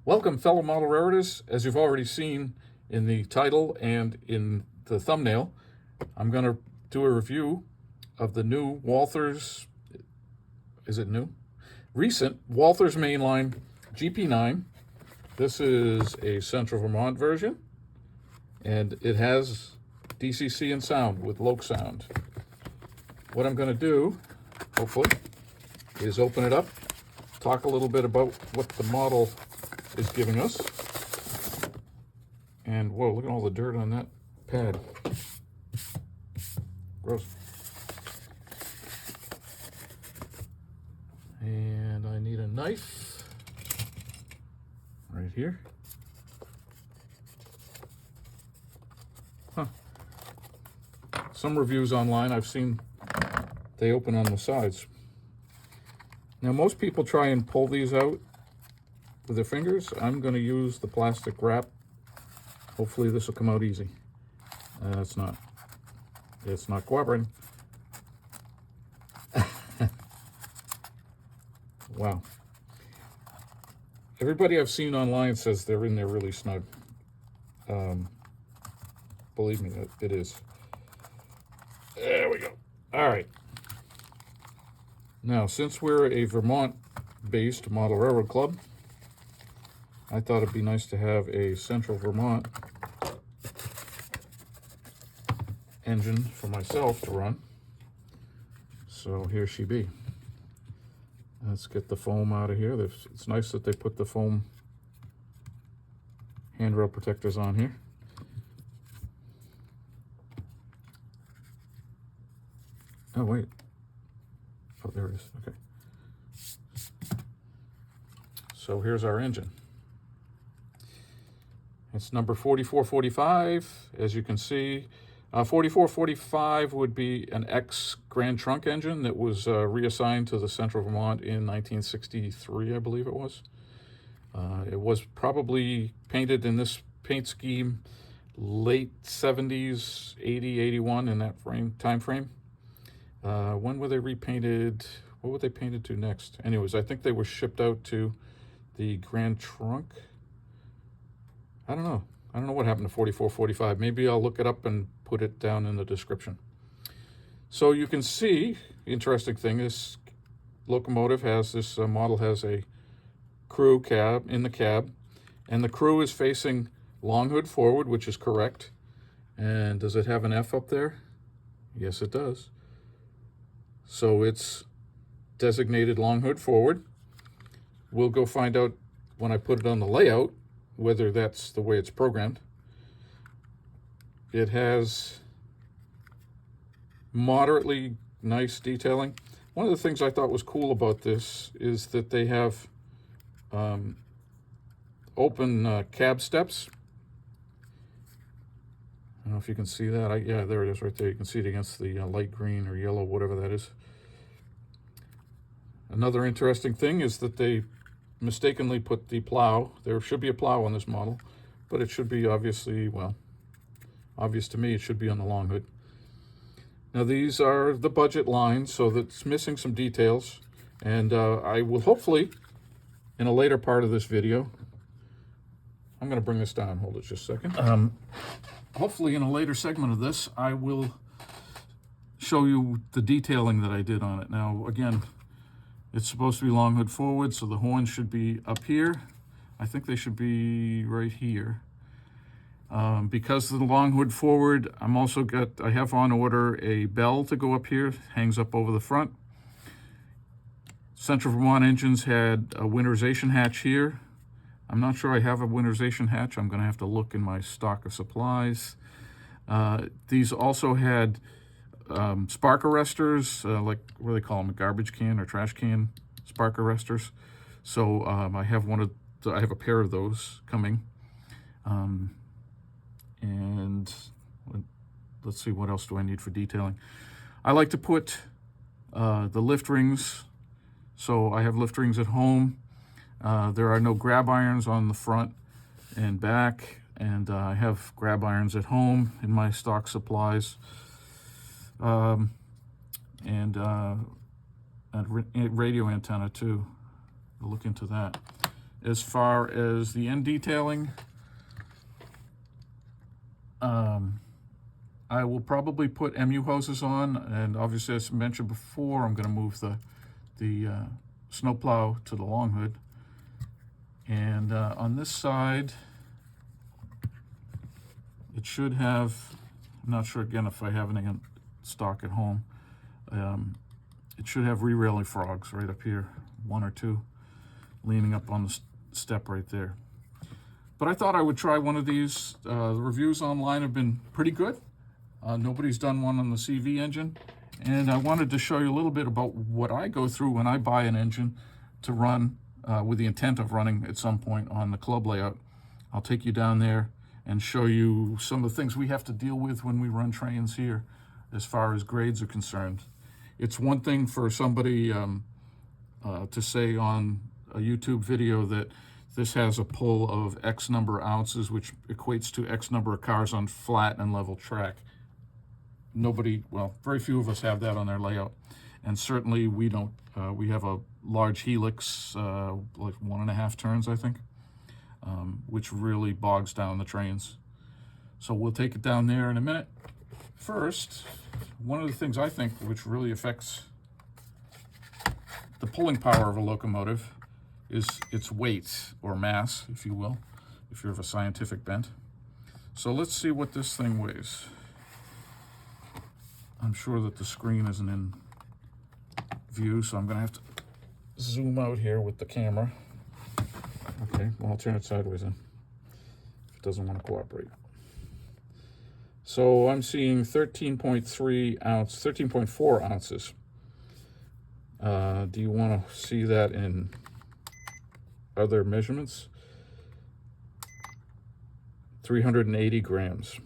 Welcome, fellow model raritors. As you've already seen in the title and in the thumbnail, I'm going to do a review of the new Walthers, is it new? Recent Walthers Mainline GP-9. This is a Central Vermont version, and it has DCC and sound with Loc sound. What I'm going to do, hopefully, is open it up, talk a little bit about what the model is giving us. And whoa, look at all the dirt on that pad. Gross. And I need a knife right here. Some reviews online I've seen, they open on the sides. Now most people try and pull these out with their fingers. I'm going to use the plastic wrap. Hopefully this will come out easy. It's not cooperating. Wow. Everybody I've seen online says they're in there really snug. Believe me, it is. There we go. All right. Now, since we're a Vermont-based model railroad club, I thought it'd be nice to have a Central Vermont engine for myself to run. So here she be. Let's get the foam out of here. It's nice that they put the foam handrail protectors on here. Oh, wait. Oh, there it is. Okay. So here's our engine. It's number 4445. As you can see, 4445 would be an ex-Grand Trunk engine that was reassigned to the Central Vermont in 1963, I believe it was. It was probably painted in this paint scheme late 70s, 80, 81, in that time frame. When were they repainted? What were they painted to next? Anyways, I think they were shipped out to the Grand Trunk. I don't know what happened to 4445. Maybe I'll look it up and put it down in the description. So you can see, the interesting thing is, locomotive has this model has a crew cab in the cab, and the crew is facing long hood forward, which is correct. And does it have an F up there? Yes, it does. So it's designated long hood forward. We'll go find out when I put it on the layout whether that's the way it's programmed. It has moderately nice detailing. One of the things I thought was cool about this is that they have open cab steps. I don't know if you can see that. Yeah, there it is right there. You can see it against the light green or yellow, whatever that is. Another interesting thing is that they mistakenly put the plow. There should be a plow on this model, but it should be obviously, well, obvious to me, it should be on the long hood. Now these are the budget lines, so that's missing some details, and I will hopefully, in a later part of this video, I'm going to bring this down, hold it just a second. Hopefully in a later segment of this, I will show you the detailing that I did on it. Now again, it's supposed to be long hood forward, so the horns should be up here. I think they should be right here. Because of the long hood forward, I have on order a bell to go up here, hangs up over the front. Central Vermont engines had a winterization hatch here. I'm not sure I have a winterization hatch. I'm gonna have to look in my stock of supplies. These also had spark arresters, like what do they call them, a garbage can or trash can spark arresters. So I have a pair of those coming. And let's see, what else do I need for detailing? I like to put the lift rings. So I have lift rings at home. There are no grab irons on the front and back, and I have grab irons at home in my stock supplies. And a radio antenna too. I'll look into that. As far as the end detailing, I will probably put MU hoses on, and obviously, as mentioned before, I'm going to move the snowplow to the long hood. And on this side, it should have, I'm not sure again if I have anything in stock at home, it should have re-railing frogs right up here, 1 or 2, leaning up on the step right there. But I thought I would try one of these. The reviews online have been pretty good. Nobody's done one on the CV engine. And I wanted to show you a little bit about what I go through when I buy an engine to run with the intent of running at some point on the club layout. I'll take you down there and show you some of the things we have to deal with when we run trains here as far as grades are concerned. It's one thing for somebody to say on a YouTube video that this has a pull of X number of ounces, which equates to X number of cars on flat and level track. Nobody, well, very few of us have that on their layout. And certainly we don't. We have a large helix, like 1.5 turns, I think, which really bogs down the trains. So we'll take it down there in a minute. First, one of the things I think which really affects the pulling power of a locomotive is its weight, or mass, if you will, if you're of a scientific bent. So let's see what this thing weighs. I'm sure that the screen isn't in view, so I'm going to have to zoom out here with the camera. Okay, well, I'll turn it sideways then, if it doesn't want to cooperate. So I'm seeing 13.4 ounces. Do you want to see that in other measurements? 380 grams.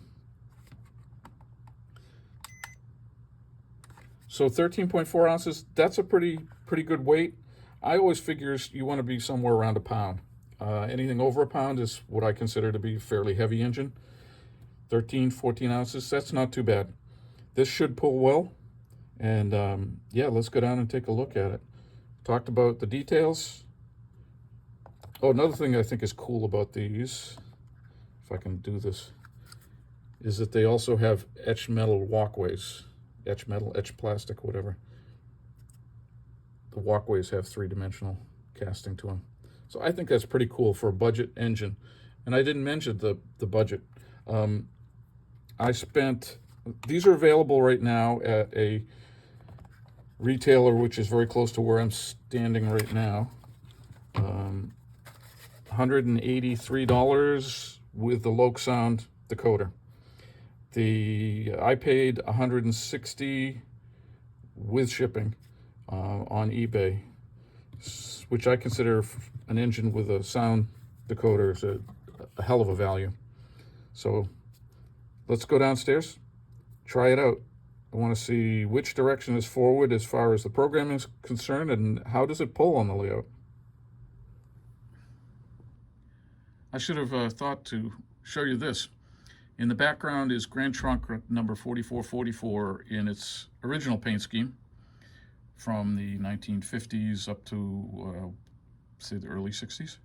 So 13.4 ounces, that's a pretty good weight. I always figure you want to be somewhere around a pound. Anything over a pound is what I consider to be a fairly heavy engine. 13, 14 ounces, that's not too bad. This should pull well. And yeah, let's go down and take a look at it. Talked about the details. Oh, another thing I think is cool about these, if I can do this, is that they also have etched metal walkways. Etched metal, etched plastic, whatever. The walkways have 3-dimensional casting to them. So I think that's pretty cool for a budget engine. And I didn't mention the budget. These are available right now at a retailer which is very close to where I'm standing right now. $183 with the Loke Sound decoder. I paid $160 with shipping on eBay, which I consider an engine with a sound decoder is a hell of a value. So let's go downstairs, try it out. I want to see which direction is forward as far as the programming is concerned, and how does it pull on the layout. I should have thought to show you this. In the background is Grand Trunk number 4444 in its original paint scheme from the 1950s up to, say, the early 60s.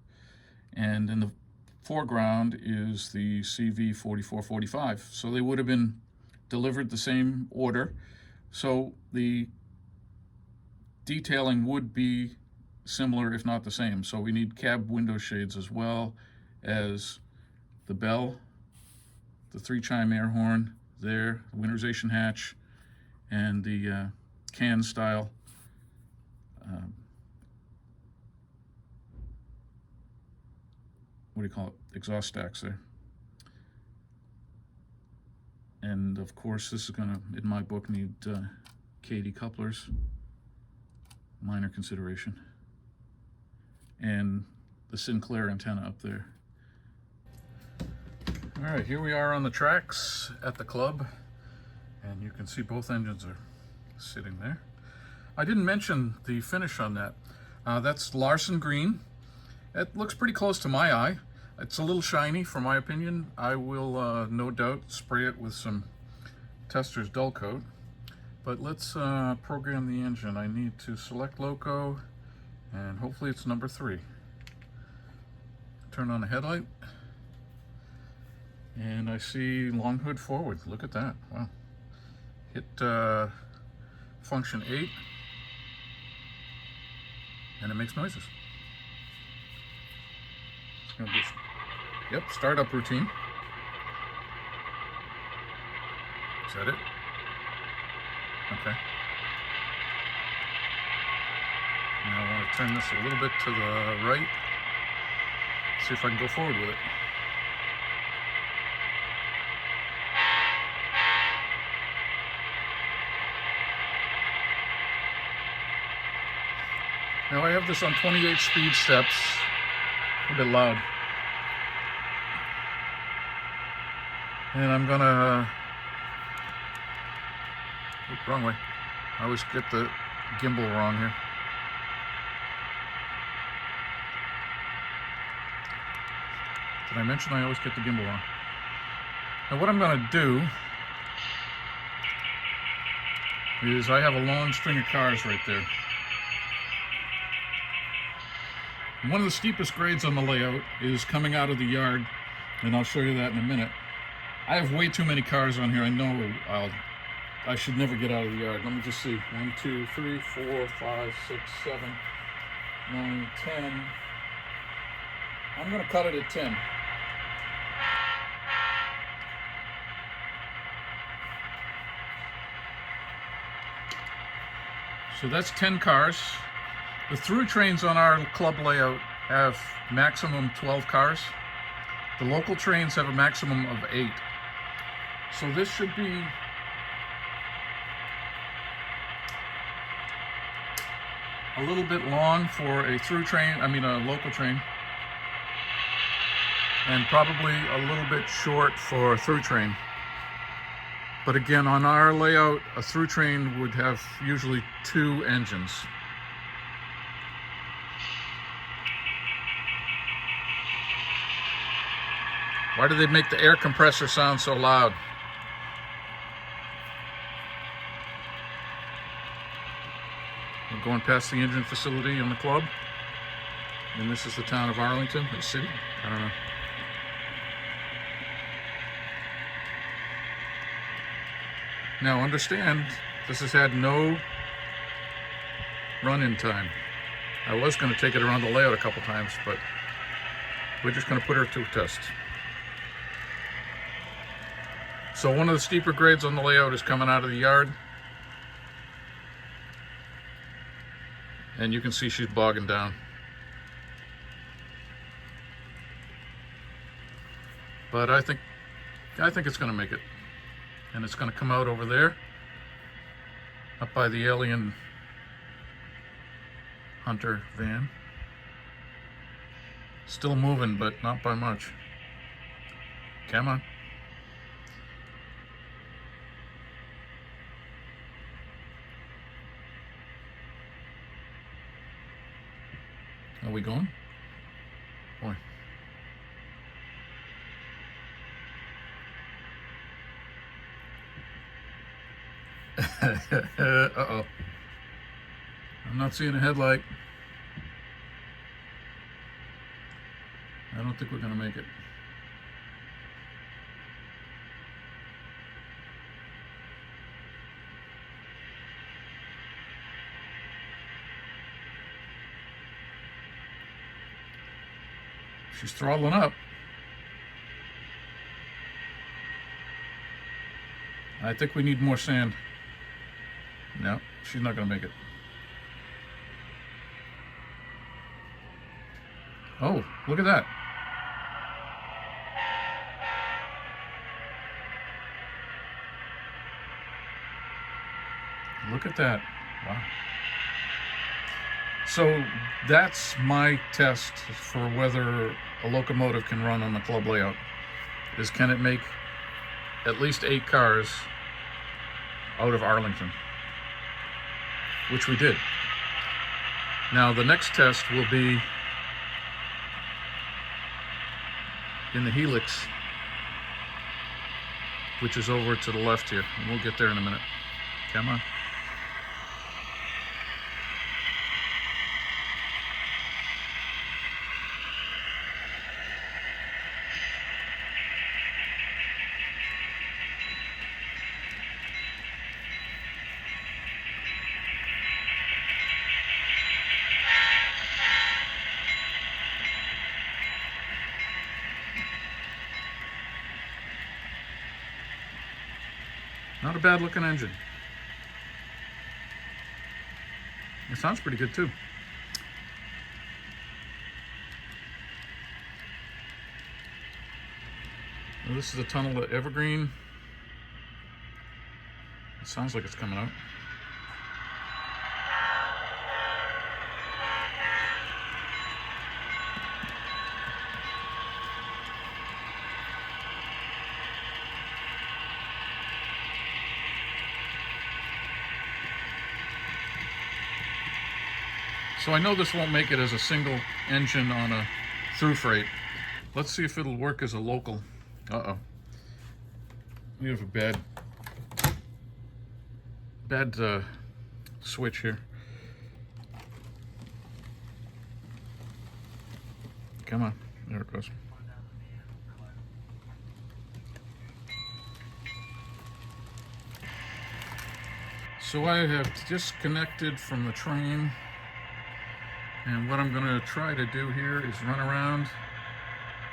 And in the foreground is the CV 4445. So they would have been delivered the same order. So the detailing would be similar, if not the same. So we need cab window shades as well as the bell, the 3-chime air horn there, the winterization hatch, and the can style what do you call it, exhaust stacks there. And of course this is gonna, in my book, need KD couplers, minor consideration, and the Sinclair antenna up there. All right, here we are on the tracks at the club, and you can see both engines are sitting there. I didn't mention the finish on that. That's Larson green. It looks pretty close to my eye. It's a little shiny, for my opinion. I will no doubt spray it with some Tester's dull coat. But let's program the engine. I need to select loco, and hopefully it's number 3. turn on the headlight, and I see long hood forward. Look at that. Wow. Hit function 8, and it makes noises. It's gonna do, yep, startup routine. Is that it? Okay. Now I want to turn this a little bit to the right. See if I can go forward with it. Now I have this on 28 speed steps. A bit loud. And I'm gonna... Oops, wrong way. I always get the gimbal wrong here. Did I mention I always get the gimbal wrong? Now what I'm gonna do is I have a long string of cars right there. One of the steepest grades on the layout is coming out of the yard, and I'll show you that in a minute. I have way too many cars on here. I know I should never get out of the yard. Let me just see. 1, 2, 3, 4, 5, 6, 7, 9, 10. I'm going to cut it at 10. So that's 10 cars. The through trains on our club layout have maximum 12 cars. The local trains have a maximum of 8. So this should be a little bit long for a through train, a local train, and probably a little bit short for a through train. But again, on our layout, a through train would have usually 2 engines. Why do they make the air compressor sound so loud? We're going past the engine facility in the club. And this is the town of Arlington, the city? I don't know. Now understand, this has had no run-in time. I was going to take it around the layout a couple times, but we're just going to put her to a test. So one of the steeper grades on the layout is coming out of the yard. And you can see she's bogging down. But I think it's going to make it. And it's going to come out over there, up by the alien hunter van. Still moving, but not by much. Come on. Are we going? Boy. Uh-oh. I'm not seeing a headlight. I don't think we're going to make it. She's throttling up. I think we need more sand. No, she's not going to make it. Oh, look at that. Look at that. Wow. So that's my test for whether a locomotive can run on the club layout, is can it make at least 8 cars out of Arlington, which we did. Now the next test will be in the helix, which is over to the left here, and we'll get there in a minute. Come on. Not a bad looking engine. It sounds pretty good too. Well, this is the tunnel to Evergreen. It sounds like it's coming out. So I know this won't make it as a single engine on a through freight. Let's see if it'll work as a local. Uh-oh. We have a bad switch here. Come on, there it goes. So I have disconnected from the train, and what I'm going to try to do here is run around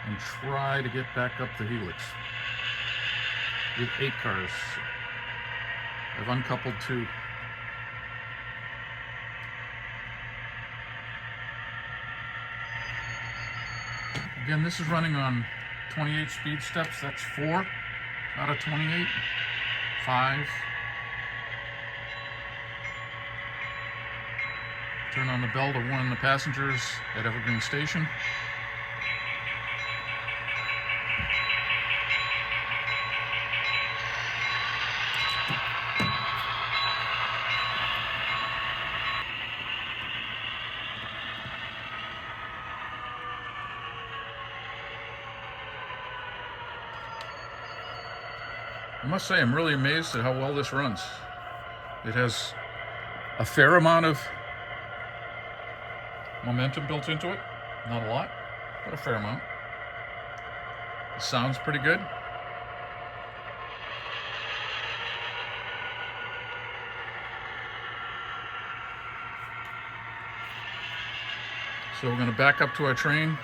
and try to get back up the helix with 8 cars. I've uncoupled 2. Again, this is running on 28 speed steps. That's 4 out of 28. 5. Turn on the bell to warn the passengers at Evergreen Station. I must say, I'm really amazed at how well this runs. It has a fair amount of momentum built into it. Not a lot, but a fair amount. It sounds pretty good. So we're going to back up to our train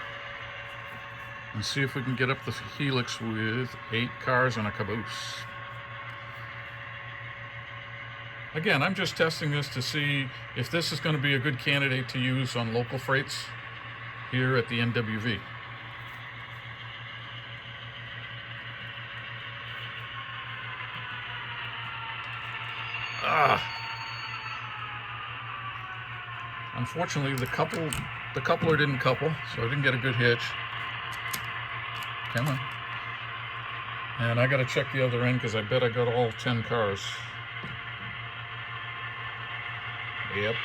and see if we can get up the helix with 8 cars and a caboose. Again, I'm just testing this to see if this is going to be a good candidate to use on local freights here at the NWV. Unfortunately, the coupler didn't couple, so I didn't get a good hitch. Come on. And I got to check the other end because I bet I got all 10 cars. Yep.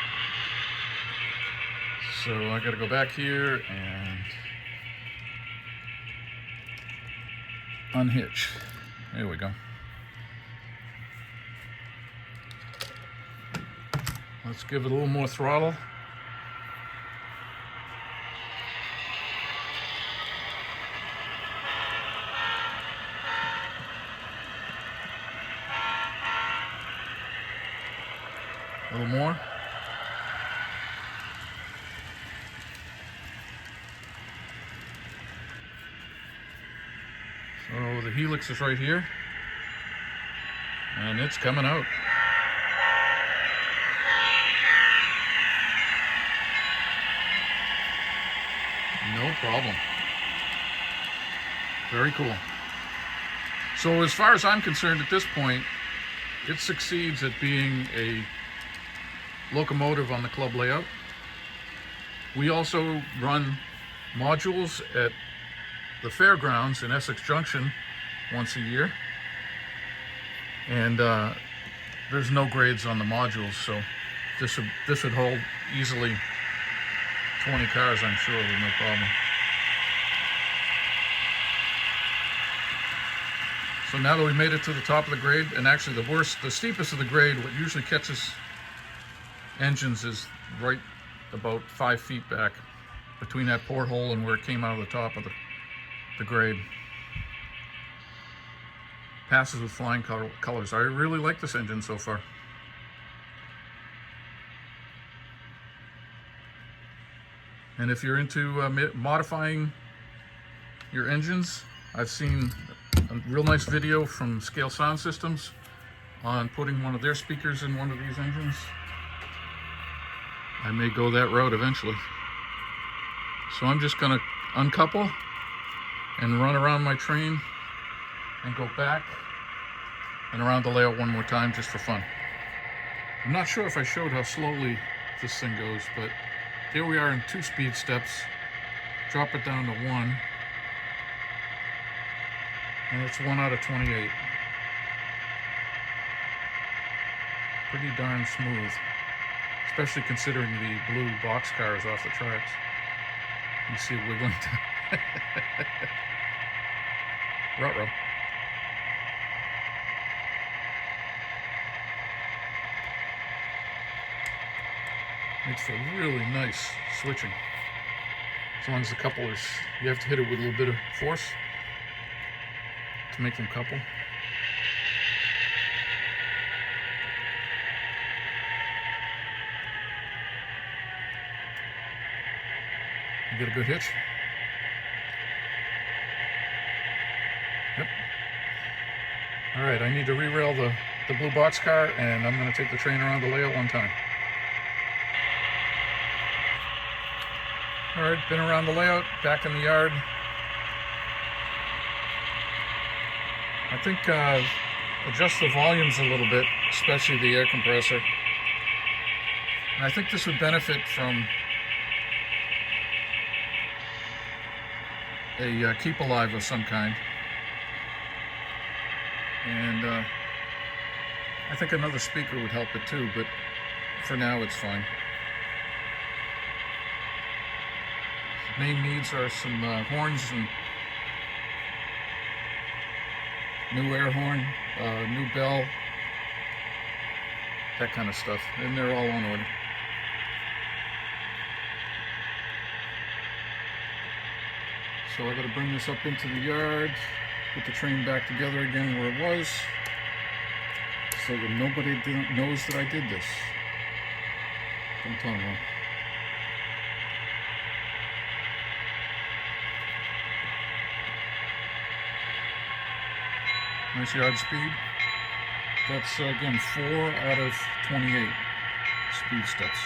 So I got to go back here and unhitch. There we go. Let's give it a little more throttle. A little more. So the helix is right here, and it's coming out. No problem. Very cool. So as far as I'm concerned at this point, it succeeds at being a locomotive on the club layout. We also run modules at the fairgrounds in Essex Junction once a year, and there's no grades on the modules, so this would hold easily 20 cars, I'm sure, with no problem. So now that we've made it to the top of the grade, and actually the steepest of the grade, what usually catches engines is right about 5 feet back between that porthole and where it came out of the top of the grade. Passes with flying colors. I really like this engine so far. And if you're into modifying your engines, I've seen a real nice video from Scale Sound Systems on putting one of their speakers in one of these engines. I may go that route eventually. So I'm just going to uncouple and run around my train and go back and around the layout one more time just for fun. I'm not sure if I showed how slowly this thing goes, but here we are in 2 speed steps. Drop it down to 1. And it's 1 out of 28. Pretty darn smooth, especially considering the blue boxcars off the tracks. You see it wiggling down. Ruh-roh. Makes for really nice switching. As long as the couplers, you have to hit it with a little bit of force to make them couple. You get a good hitch. Yep. All right, I need to re-rail the blue boxcar, and I'm going to take the train around the layout one time. All right, been around the layout, back in the yard. I think adjust the volumes a little bit, especially the air compressor. And I think this would benefit from a keep alive of some kind. And I think another speaker would help it too, but for now it's fine. Main needs are some horns and new air horn, new bell, that kind of stuff, and they're all on order. So I got to bring this up into the yard, put the train back together again where it was, so that nobody knows that I did this. Don't tell anyone. Nice yard speed. That's again 4 out of 28 speed steps.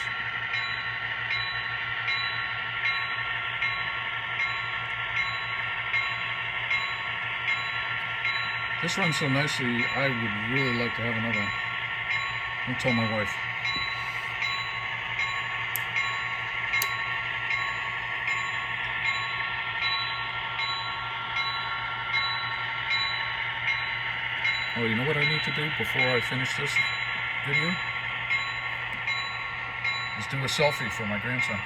This runs so nicely, I would really like to have another one. I'll tell my wife. Oh, you know what I need to do before I finish this video? Is do a selfie for my grandson.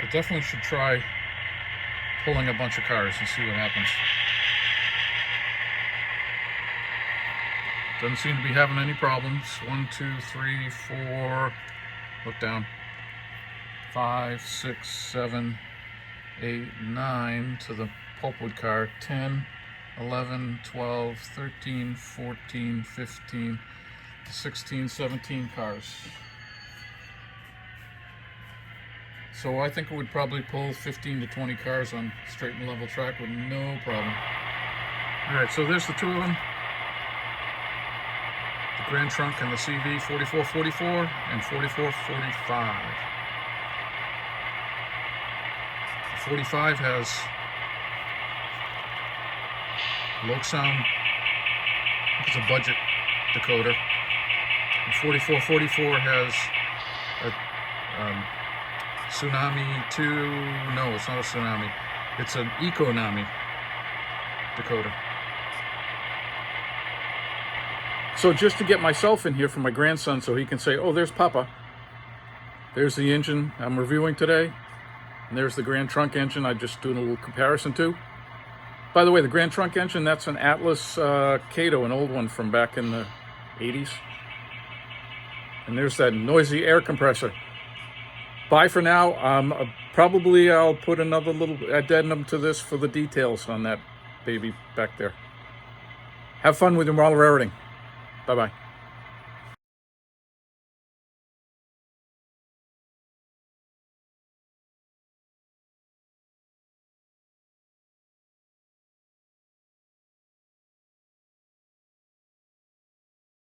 I definitely should try pulling a bunch of cars and see what happens. Doesn't seem to be having any problems. 1, 2, 3, 4, look down. 5, 6, 7, 8, 9 to the pulpwood car. 10, 11, 12, 13, 14, 15, 16, 17 cars. So I think it would probably pull 15 to 20 cars on straight and level track with no problem. All right, so there's the 2 of them. The Grand Trunk and the CV 4444 and 4445. The 45 has low sound. It's a budget decoder. The 4444 has a Tsunami 2, no, it's not a Tsunami. It's an Econami decoder. So just to get myself in here for my grandson so he can say, oh, there's Papa. There's the engine I'm reviewing today. And there's the Grand Trunk engine I'm just doing a little comparison to. By the way, the Grand Trunk engine, that's an Atlas Kato, an old one from back in the 80s. And there's that noisy air compressor. Bye for now. Probably I'll put another little addendum to this for the details on that baby back there. Have fun with your model raring. Bye-bye.